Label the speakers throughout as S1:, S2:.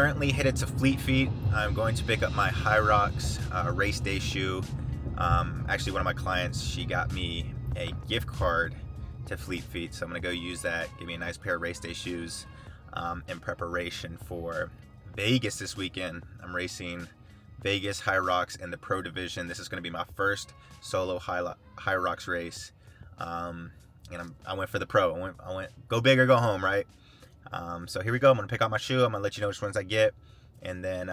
S1: currently headed to Fleet Feet. I'm going to pick up my Hyrox race day shoe. Actually, one of my clients, she got me a gift card to Fleet Feet, so I'm gonna go use that, give me a nice pair of race day shoes in preparation for Vegas this weekend. I'm racing Vegas Hyrox in the Pro Division. This is gonna be my first solo Hyrox race. And I went for the Pro. I went go big or go home, right? So here we go. I'm gonna pick out my shoe. I'm gonna let you know which ones I get, and then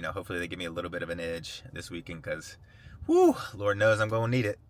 S1: hopefully they give me a little bit of an edge this weekend, because whoo, Lord knows I'm gonna need it.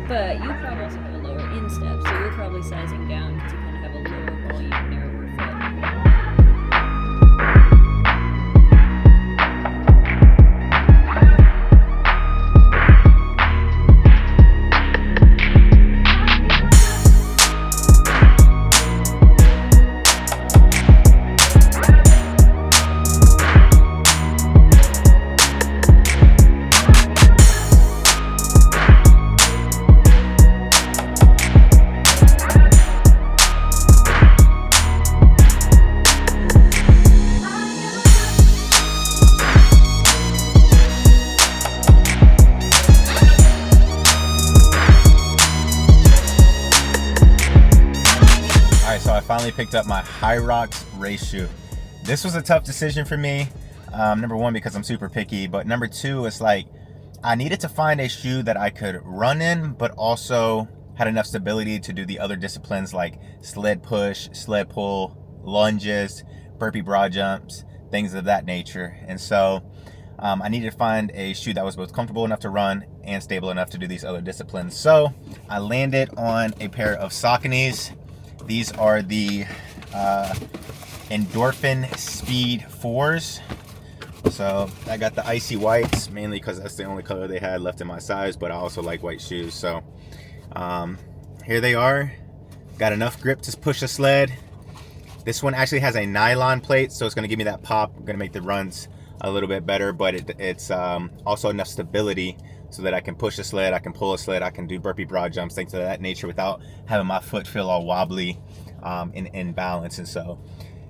S2: But you probably also have a lower instep, so you're probably sizing down to kind of have a lower volume, narrower foot.
S1: So I finally picked up my Hyrox race shoe. This was a tough decision for me. Number one, because I'm super picky, but number two, it's like I needed to find a shoe that I could run in, but also had enough stability to do the other disciplines like sled push, sled pull, lunges, burpee broad jumps, things of that nature. And so I needed to find a shoe that was both comfortable enough to run and stable enough to do these other disciplines. So I landed on a pair of Sauconys. These are the Endorphin Speed 4s. So I got the icy whites, mainly because that's the only color they had left in my size, but I also like white shoes. So here they are. Got enough grip to push the sled. This one actually has a nylon plate, so it's going to give me that pop. I'm going to make the runs a little bit better, but it's also enough stability so that I can push a sled, I can pull a sled, I can do burpee broad jumps, things of that nature, without having my foot feel all wobbly in balance. And so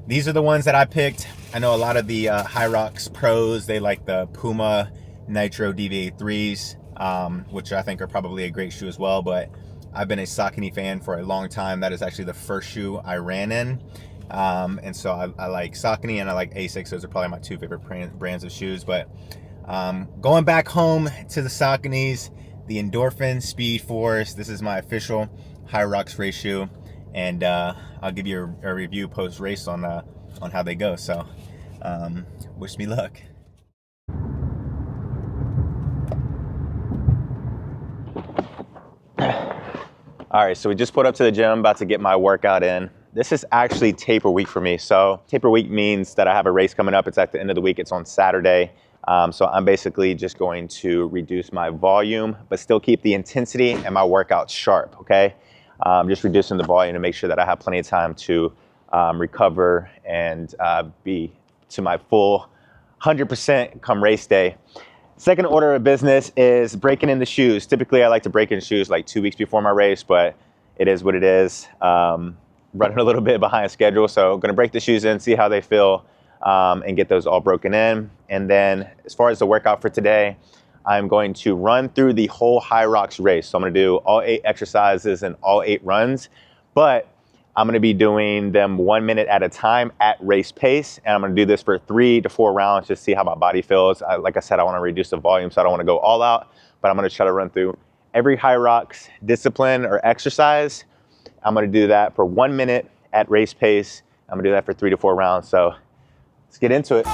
S1: these are the ones that I picked. I know a lot of the Hyrox pros, they like the Puma Nitro DVA 3s, which I think are probably a great shoe as well, but I've been a Saucony fan for a long time. That is actually the first shoe I ran in. And so I like Saucony and I like Asics. Those are probably my two favorite brands of shoes. But going back home to the Sauconys, the Endorphin Speed 4s. This is my official Hyrox race shoe, and I'll give you a review post race on how they go. So wish me luck. All right, so we just put up to the gym, about to get my workout in. This is actually taper week for me. So taper week means that I have a race coming up. It's at the end of the week. It's on Saturday. So I'm basically just going to reduce my volume, but still keep the intensity and my workout sharp, okay? Just reducing the volume to make sure that I have plenty of time to recover and be to my full 100% come race day. Second order of business is breaking in the shoes. Typically, I like to break in shoes like 2 weeks before my race, but it is what it is. Running a little bit behind schedule, so I'm gonna break the shoes in, see how they feel, and get those all broken in. And then as far as the workout for today, I'm going to run through the whole Hyrox race. So I'm gonna do all 8 exercises and all 8 runs, but I'm gonna be doing them 1 minute at a time at race pace. And I'm gonna do this for 3 to 4 rounds, just see how my body feels. Like I said, I wanna reduce the volume, so I don't wanna go all out, but I'm gonna try to run through every Hyrox discipline or exercise. I'm gonna do that for 1 minute at race pace. I'm gonna do that for 3 to 4 rounds. So let's get into it.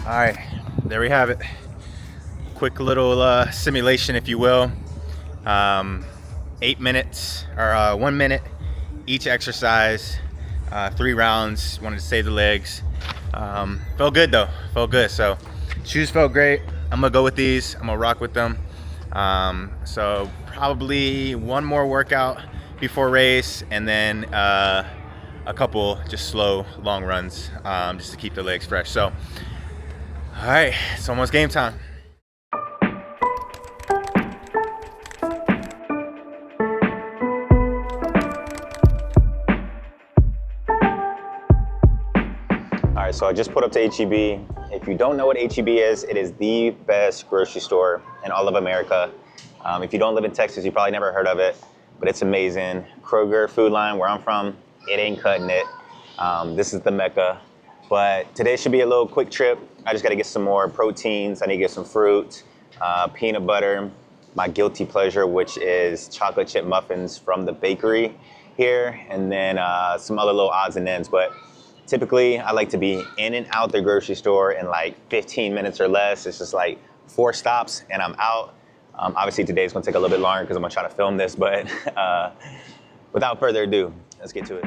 S1: All right, there we have it. Quick little simulation, if you will. 8 minutes or 1 minute each exercise, 3 rounds. Wanted to save the legs. Felt good though, felt good. So shoes felt great. I'm gonna go with these. I'm gonna rock with them. So probably one more workout before race, and then a couple just slow long runs, just to keep the legs fresh. So all right, it's almost game time. All right, so I just put up to HEB. If you don't know what HEB is, it is the best grocery store in all of America. If you don't live in Texas, you probably never heard of it, but it's amazing. Kroger Food Line, where I'm from, it ain't cutting it. This is the Mecca. But today should be a little quick trip. I just gotta get some more proteins. I need to get some fruit, peanut butter, my guilty pleasure, which is chocolate chip muffins from the bakery here, and then some other little odds and ends. But typically, I like to be in and out the grocery store in like 15 minutes or less. It's just like 4 stops and I'm out. Obviously today's gonna take a little bit longer because I'm gonna try to film this, but without further ado, let's get to it.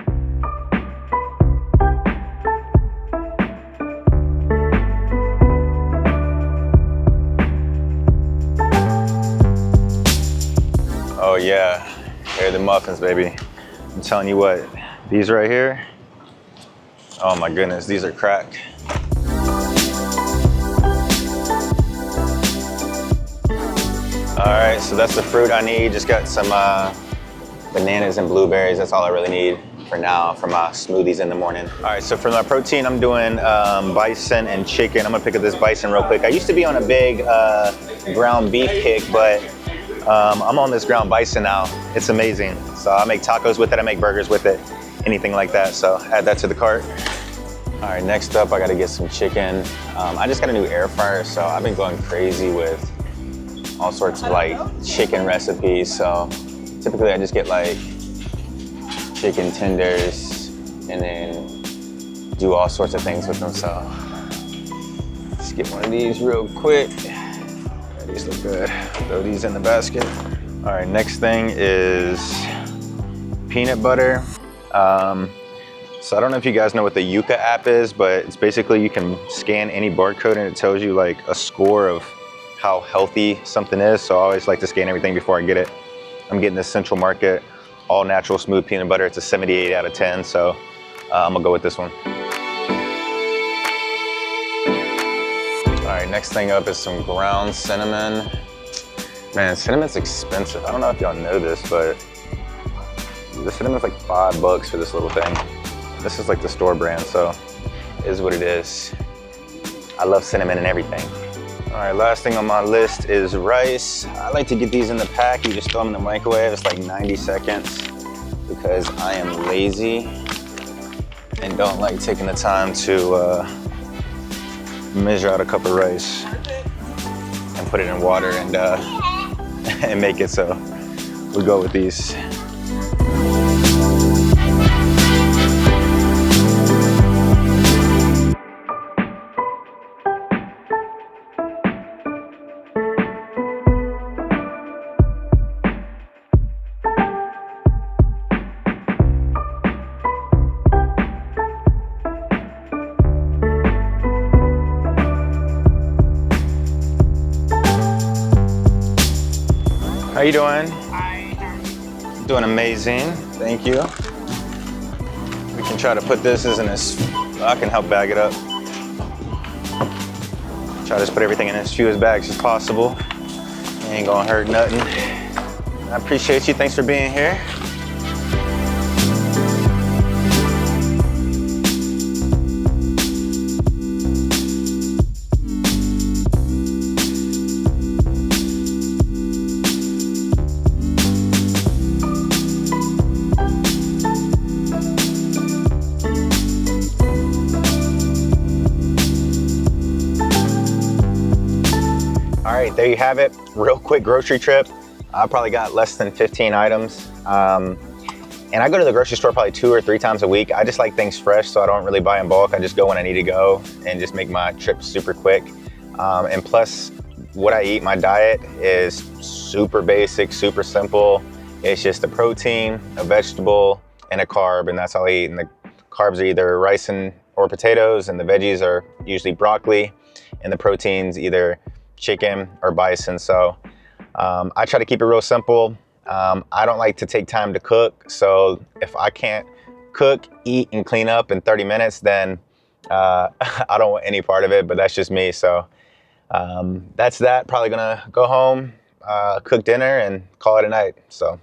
S1: Oh yeah, here are the muffins, baby. I'm telling you what, these right here, oh my goodness, these are crack. All right, so that's the fruit I need. Just got some bananas and blueberries. That's all I really need for now for my smoothies in the morning. All right, so for my protein, I'm doing bison and chicken. I'm gonna pick up this bison real quick. I used to be on a big ground beef kick, but I'm on this ground bison now. It's amazing. So I make tacos with it, I make burgers with it, anything like that. So add that to the cart. All right, next up, I gotta get some chicken. I just got a new air fryer, so I've been going crazy with all sorts of like chicken recipes. So typically I just get like chicken tenders and then do all sorts of things with them. So let's get one of these real quick. These look good. Throw these in the basket. All right, next thing is peanut butter. So I don't know if you guys know what the Yuka app is, but it's basically you can scan any barcode and it tells you like a score of how healthy something is. So I always like to scan everything before I get it. I'm getting this Central Market all natural smooth peanut butter. It's a 78 out of 10. So I'm gonna go with this one. All right, next thing up is some ground cinnamon. Man, cinnamon's expensive. I don't know if y'all know this, but the cinnamon's like $5 for this little thing. This is like the store brand, so it is what it is. I love cinnamon and everything. All right, last thing on my list is rice. I like to get these in the pack. You just throw them in the microwave. It's like 90 seconds because I am lazy and don't like taking the time to measure out a cup of rice and put it in water and and make it. So we go with these. How you doing? Hi. Doing amazing, thank you. We can try to put this as I can help bag it up. Try to just put everything in as few bags as possible. Ain't gonna hurt nothing. I appreciate you, thanks for being here. All right, there you have it. Real quick grocery trip. I probably got less than 15 items. And I go to the grocery store probably 2 or 3 times a week. I just like things fresh, so I don't really buy in bulk. I just go when I need to go and just make my trip super quick. And plus, what I eat, my diet is super basic, super simple. It's just a protein, a vegetable, and a carb, and that's all I eat. And the carbs are either rice or potatoes, and the veggies are usually broccoli, and the proteins either chicken or bison. So I try to keep it real simple. I don't like to take time to cook. So if I can't cook, eat, and clean up in 30 minutes, then I don't want any part of it, but that's just me. So that's that. Probably gonna go home, cook dinner, and call it a night. So.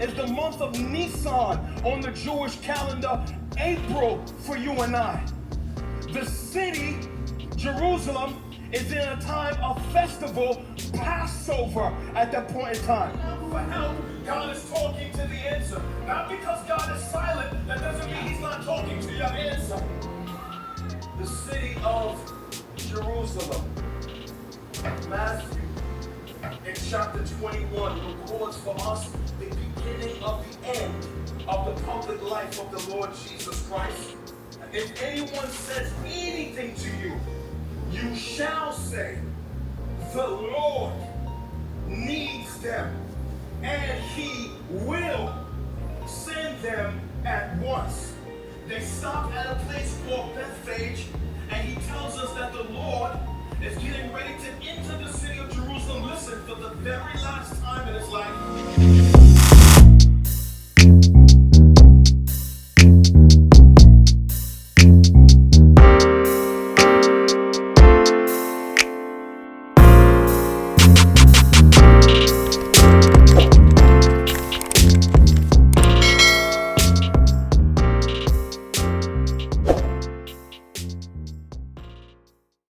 S3: is the month of Nisan on the Jewish calendar, April for you and I. The city, Jerusalem, is in a time of festival, Passover at that point in time. For help, God is talking to the answer. Not because God is silent, that doesn't mean he's not talking to your answer. The city of Jerusalem. Matthew, in chapter 21, records for us the beginning of the end of the public life of the Lord Jesus Christ. If anyone says anything to you, you shall say, the Lord needs them, and he will send them at once. They stop at a place called Bethphage, and he tells us that the Lord is getting ready to enter the city of Jerusalem, listen, for the very last time in his life.